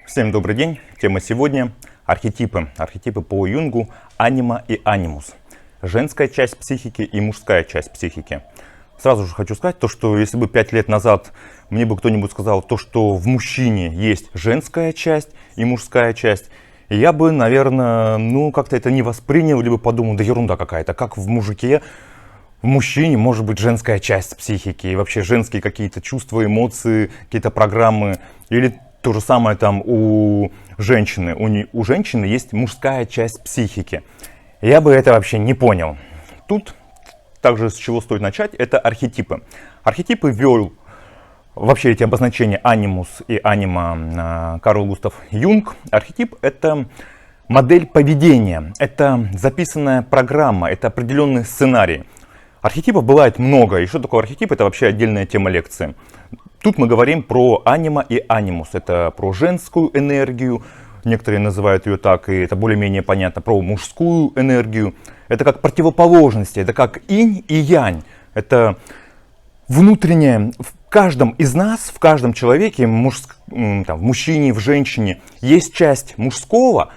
Всем добрый день. Тема сегодня — архетипы. Архетипы по Юнгу, анима и анимус. Женская часть психики и мужская часть психики. Сразу же хочу сказать, что если бы 5 лет назад мне бы кто-нибудь сказал, что в мужчине есть женская часть и мужская часть, я бы, наверное, как-то это не воспринял, либо подумал, да ерунда какая-то, как в мужике, в мужчине может быть женская часть психики, и вообще женские какие-то чувства, эмоции, какие-то программы, или то же самое там у женщины. У женщины есть мужская часть психики. Я бы это вообще не понял. Тут также с чего стоит начать, это архетипы. Архетипы ввел вообще эти обозначения анимус и анима Карл Густав Юнг. Архетип — это модель поведения, это записанная программа, это определенный сценарий. Архетипов бывает много, и что такое архетип — это вообще отдельная тема лекции. Тут мы говорим про анима и анимус, это про женскую энергию, некоторые называют ее так, и это более-менее понятно, про мужскую энергию. Это как противоположности, это как инь и янь, это внутреннее, в каждом из нас, в каждом человеке, в мужчине, в женщине, есть часть мужского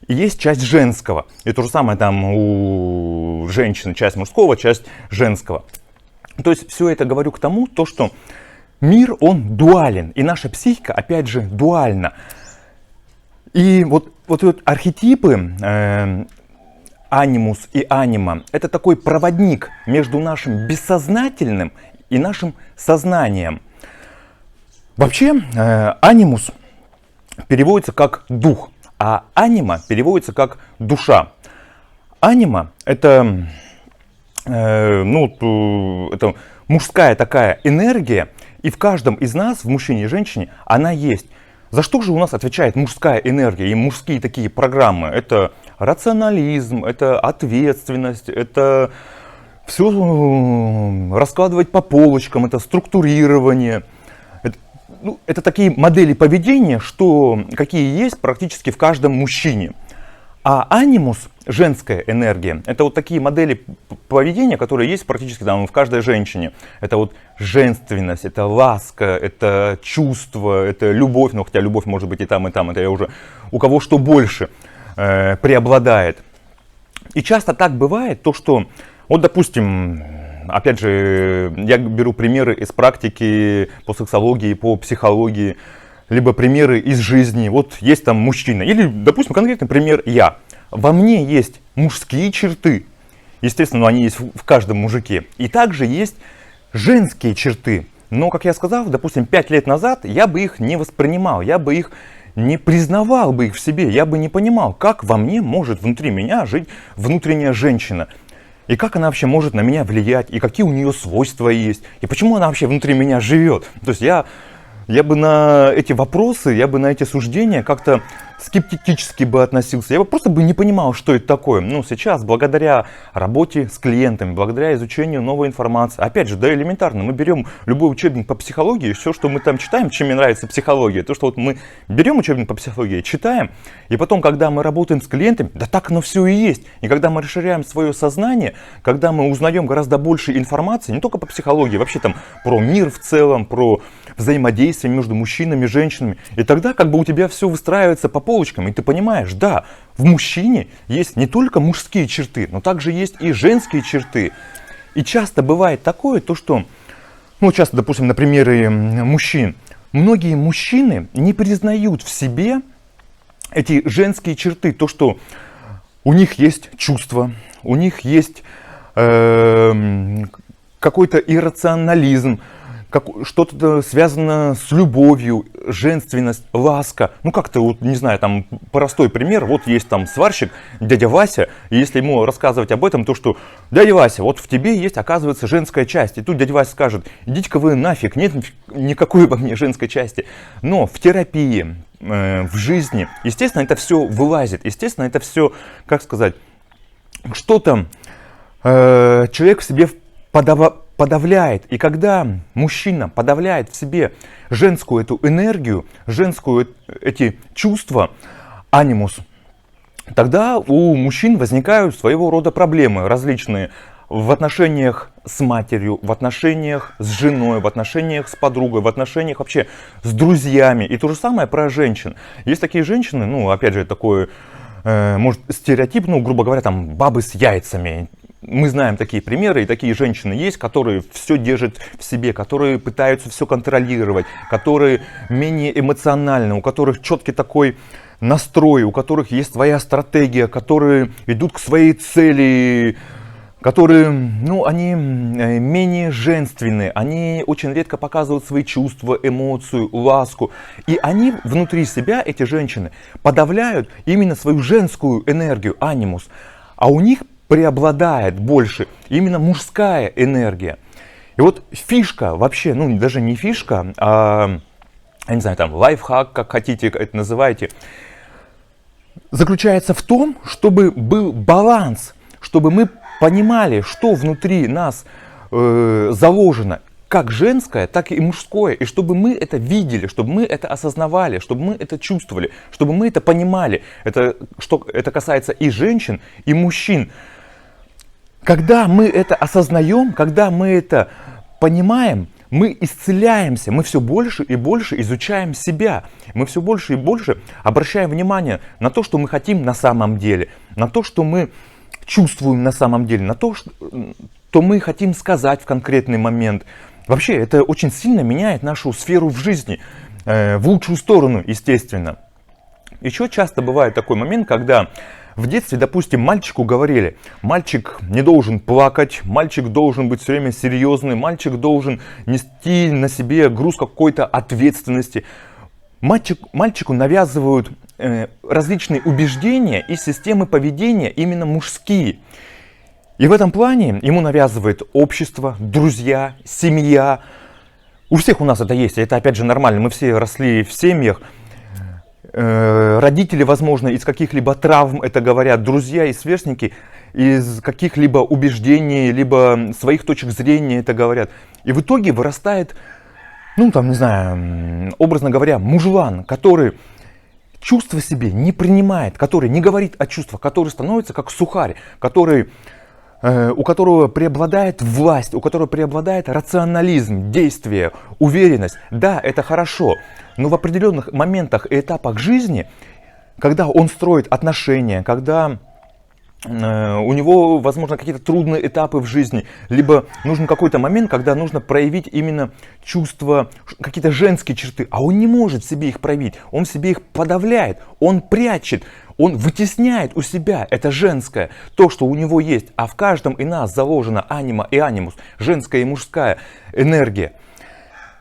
и есть часть женского. И то же самое там у женщины, часть мужского, часть женского. То есть все это говорю к тому, что мир, он дуален, и наша психика, опять же, дуальна. И вот архетипы, анимус и анима, это такой проводник между нашим бессознательным и нашим сознанием. Вообще, анимус переводится как дух, а анима переводится как душа. Анима — это мужская такая энергия, и в каждом из нас, в мужчине и женщине, она есть. За что же у нас отвечает мужская энергия и мужские такие программы? Это рационализм, это ответственность, это все раскладывать по полочкам, это структурирование. Это такие модели поведения, какие есть практически в каждом мужчине. А анимус, женская энергия, это вот такие модели поведения, которые есть практически в каждой женщине. Это вот женственность, это ласка, это чувство, это любовь. Хотя любовь может быть и там, это я уже у кого что больше преобладает. И часто так бывает, что, допустим, опять же, я беру примеры из практики по сексологии, по психологии, либо примеры из жизни. Вот есть там мужчина, или, допустим, конкретный пример я. Во мне есть мужские черты, естественно, они есть в каждом мужике, и также есть женские черты. Но, как я сказал, допустим, 5 лет назад я бы их не воспринимал, я бы их не признавал бы их в себе, я бы не понимал, как во мне может внутри меня жить внутренняя женщина. И как она вообще может на меня влиять, и какие у нее свойства есть, и почему она вообще внутри меня живет. То есть я бы на эти вопросы, я бы на эти суждения как-то скептически бы относился. Я бы просто не понимал, что это такое. Сейчас, благодаря работе с клиентами, благодаря изучению новой информации, опять же, элементарно, мы берем любой учебник по психологии, все, что мы там читаем, чем мне нравится психология, то, что мы берем учебник по психологии, читаем, и потом, когда мы работаем с клиентами, да так оно все и есть. И когда мы расширяем свое сознание, когда мы узнаем гораздо больше информации, не только по психологии, вообще там про мир в целом, про взаимодействие между мужчинами и женщинами. И тогда у тебя все выстраивается по полочкам, и ты понимаешь, да, в мужчине есть не только мужские черты, но также есть и женские черты. И часто бывает такое, что, часто, допустим, на примере мужчин, многие мужчины не признают в себе эти женские черты, что у них есть чувства, у них есть какой-то иррационализм, что-то связано с любовью, женственность, ласка. Как-то, не знаю, там простой пример. Вот есть там сварщик, дядя Вася, и если ему рассказывать об этом, что дядя Вася, вот в тебе есть, оказывается, женская часть. И тут дядя Вася скажет, идите-ка вы нафиг, нет никакой во мне женской части. Но в терапии, в жизни, естественно, это все вылазит. Естественно, это все, что-то человек в себе подавляет. И когда мужчина подавляет в себе женскую эту энергию, женскую эти чувства, анимус, тогда у мужчин возникают своего рода проблемы различные. в отношениях с матерью, в отношениях с женой, в отношениях с подругой, в отношениях вообще с друзьями. И то же самое про женщин. Есть такие женщины, ну, опять же, такой, может, стереотип, ну, грубо говоря, там, бабы с яйцами. Мы знаем такие примеры, и такие женщины есть, которые все держат в себе, которые пытаются все контролировать, которые менее эмоциональны, у которых четкий такой настрой, у которых есть своя стратегия, которые идут к своей цели, которые, ну, они менее женственные, они очень редко показывают свои чувства, эмоцию, ласку. И они внутри себя, эти женщины, подавляют именно свою женскую энергию, анимус. А у них преобладает больше именно мужская энергия. И вот фишка вообще, ну даже не фишка, а, я не знаю, там лайфхак, как хотите это называйте, заключается в том, чтобы был баланс, чтобы мы понимали, что внутри нас заложено, как женское, так и мужское, и чтобы мы это видели, чтобы мы это осознавали, чтобы мы это чувствовали, чтобы мы это понимали. Это касается и женщин, и мужчин. Когда мы это осознаем, когда мы это понимаем, мы исцеляемся, мы все больше и больше изучаем себя, мы все больше и больше обращаем внимание на то, что мы хотим на самом деле, на то, что мы чувствуем на самом деле, на то, что мы хотим сказать в конкретный момент. Вообще, это очень сильно меняет нашу сферу в жизни, в лучшую сторону, естественно. Еще часто бывает такой момент, когда в детстве, допустим, мальчику говорили, мальчик не должен плакать, мальчик должен быть все время серьезный, мальчик должен нести на себе груз какой-то ответственности. Мальчику навязывают различные убеждения и системы поведения именно мужские. И в этом плане ему навязывает общество, друзья, семья. У всех у нас это есть, и это опять же нормально, мы все росли в семьях. Родители, возможно, из каких-либо травм это говорят, друзья и сверстники из каких-либо убеждений, либо своих точек зрения это говорят. И в итоге вырастает, ну там, не знаю, образно говоря, мужлан, который чувства себе не принимает, который не говорит о чувствах, который становится как сухарь, который, у которого преобладает власть, у которого преобладает рационализм, действие, уверенность. Да, это хорошо, но в определенных моментах и этапах жизни, когда он строит отношения, когда у него, возможно, какие-то трудные этапы в жизни, либо нужен какой-то момент, когда нужно проявить именно чувства, какие-то женские черты, а он не может в себе их проявить, он в себе их подавляет, он прячет, он вытесняет у себя это женское, то, что у него есть, а в каждом из нас заложена анима и анимус, женская и мужская энергия.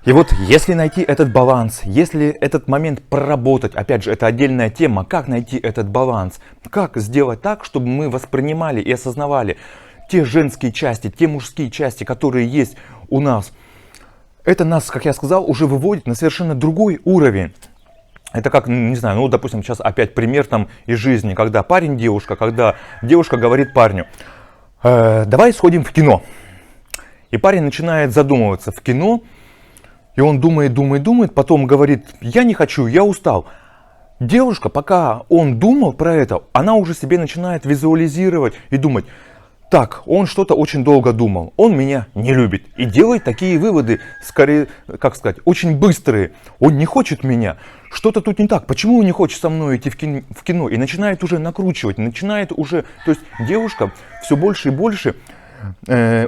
И вот если найти этот баланс, если этот момент проработать, опять же, это отдельная тема, как найти этот баланс, как сделать так, чтобы мы воспринимали и осознавали те женские части, те мужские части, которые есть у нас, это нас, как я сказал, уже выводит на совершенно другой уровень. Это как, не знаю, ну, допустим, сейчас опять пример там из жизни, когда парень, девушка, когда девушка говорит парню, давай сходим в кино. И парень начинает задумываться в кино, и он думает, потом говорит, я не хочу, я устал. Девушка, пока он думал про это, она уже себе начинает визуализировать и думать, так, он что-то очень долго думал, он меня не любит. И делает такие выводы, скорее, как сказать, очень быстрые. Он не хочет меня, что-то тут не так, почему он не хочет со мной идти в кино? И начинает уже накручивать, начинает уже, то есть девушка все больше и больше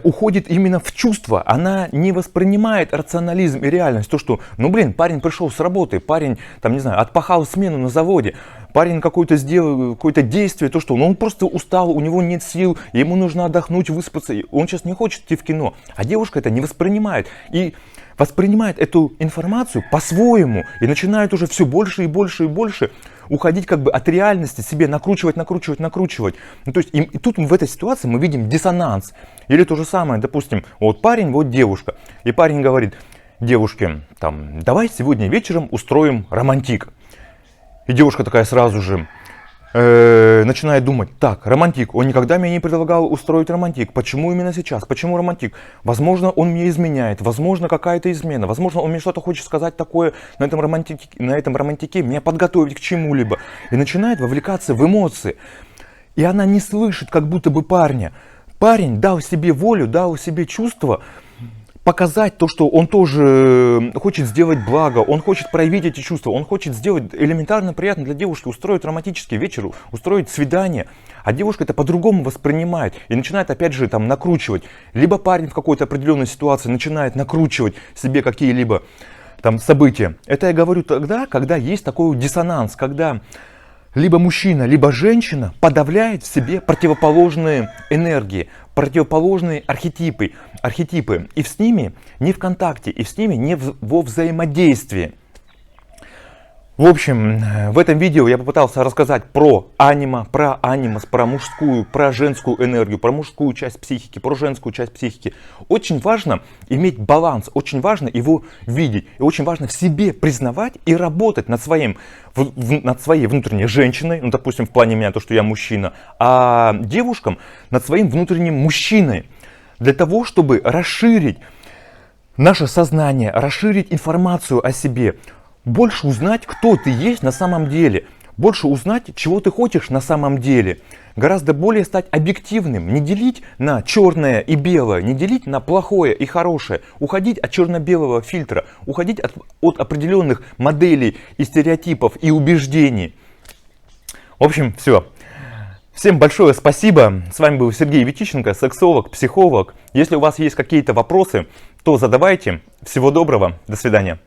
уходит именно в чувства, она не воспринимает рационализм и реальность, то что, ну блин, парень пришел с работы, парень, там, не знаю, отпахал смену на заводе, парень какое-то сделал, какое-то действие, то что, ну он просто устал, у него нет сил, ему нужно отдохнуть, выспаться, он сейчас не хочет идти в кино, а девушка это не воспринимает, и воспринимает эту информацию по-своему, и начинает уже все больше и больше и больше уходить как бы от реальности, себе накручивать. Ну, то есть и тут в этой ситуации мы видим диссонанс. Или то же самое, допустим, вот парень, вот девушка. И парень говорит девушке, там, давай сегодня вечером устроим романтик. И девушка такая сразу же начинает думать, так, романтик, он никогда мне не предлагал устроить романтик, почему именно сейчас, почему романтик? Возможно, он мне изменяет, возможно, какая-то измена, возможно, он мне что-то хочет сказать такое на этом романтике, меня подготовить к чему-либо. И начинает вовлекаться в эмоции. И она не слышит как будто бы парня. парень дал себе волю, дал себе чувство, показать то, что он тоже хочет сделать благо, он хочет проявить эти чувства, он хочет сделать элементарно приятно для девушки, устроить романтический вечер, устроить свидание. А девушка это по-другому воспринимает и начинает опять же там накручивать. Либо парень в какой-то определенной ситуации начинает накручивать себе какие-либо там события. Это я говорю тогда, когда есть такой диссонанс, когда либо мужчина, либо женщина подавляет в себе противоположные энергии, противоположные архетипы, и с ними не в контакте, и с ними не во взаимодействии. В общем, в этом видео я попытался рассказать про анима, про анимус, про мужскую, про женскую энергию, про мужскую часть психики, про женскую часть психики. Очень важно иметь баланс, очень важно его видеть, и очень важно в себе признавать и работать над своей внутренней женщиной, ну, допустим, в плане меня, то, что я мужчина, а девушкам над своим внутренним мужчиной, для того, чтобы расширить наше сознание, расширить информацию о себе, больше узнать, кто ты есть на самом деле, больше узнать, чего ты хочешь на самом деле, гораздо более стать объективным, не делить на черное и белое, не делить на плохое и хорошее, уходить от черно-белого фильтра, уходить от определенных моделей и стереотипов и убеждений. В общем, все. Всем большое спасибо. С вами был Сергей Витиченко, сексолог, психолог. Если у вас есть какие-то вопросы, то задавайте. Всего доброго. До свидания.